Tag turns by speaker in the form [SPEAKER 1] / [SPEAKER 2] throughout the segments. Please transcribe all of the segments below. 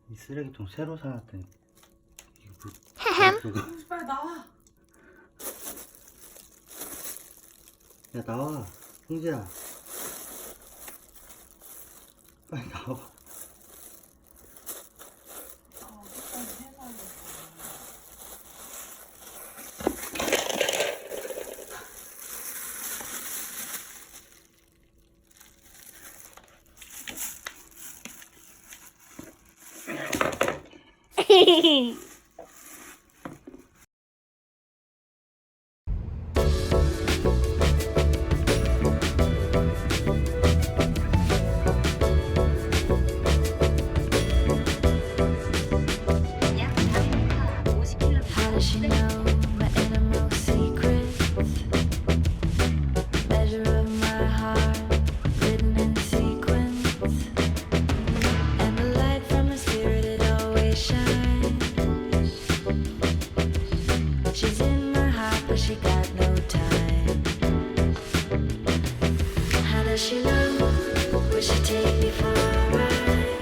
[SPEAKER 1] 이 쓰레기통 새로 사놨더니
[SPEAKER 2] 빨리 나와.
[SPEAKER 1] 야 나와 홍지야 빨리 나와.
[SPEAKER 3] How does she know my innermost secrets? Measure of my heart, written in sequence. And the light from her spirit, it always shines. She's in my heart, but she got no time. How does she know? Will she take me for a ride?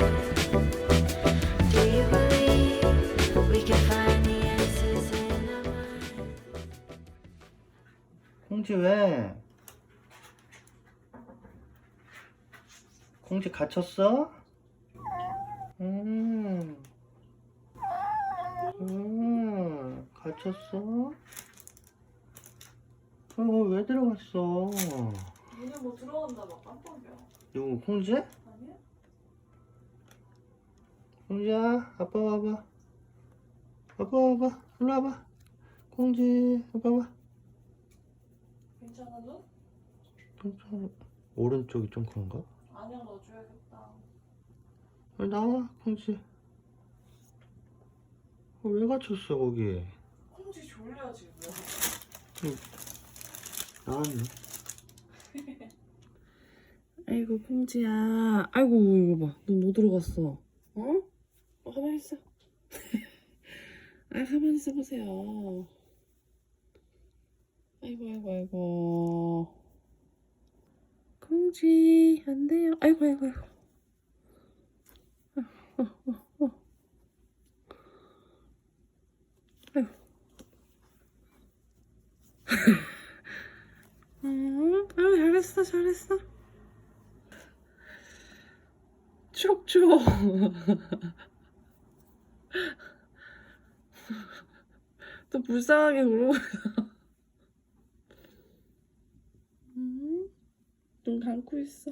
[SPEAKER 3] Do you believe we can find the answers in our mind?
[SPEAKER 1] 홍지 왜? 홍지 갇혔어? 갇혔어? 왜 들어갔어?
[SPEAKER 2] 얘네 뭐 들어간다 막 깜빡이야.
[SPEAKER 1] 누구 홍지?
[SPEAKER 2] 아니야?
[SPEAKER 1] 홍지야 아빠 와봐. 아빠 와봐. 일로 와봐. 홍지 아빠 와.
[SPEAKER 2] 괜찮아 너?
[SPEAKER 1] 괜찮아. 오른쪽이 좀 그런가?
[SPEAKER 2] 아니야 넣어줘야겠다.
[SPEAKER 1] 나와 홍지. 왜 갇혔어 거기?
[SPEAKER 2] 콩지 졸려 지금.
[SPEAKER 1] 나왔네.
[SPEAKER 4] 아이고 콩지야. 아이고 이거 봐. 너 뭐 들어갔어? 어? 가만히 있어. 아 가만히 있어 보세요. 아이고 아이고 아이고. 콩지 안 돼요. 아이고 아이고 아이고. 아유 잘했어 잘했어. 추억 또 불쌍하게 울고 눈 감고 있어.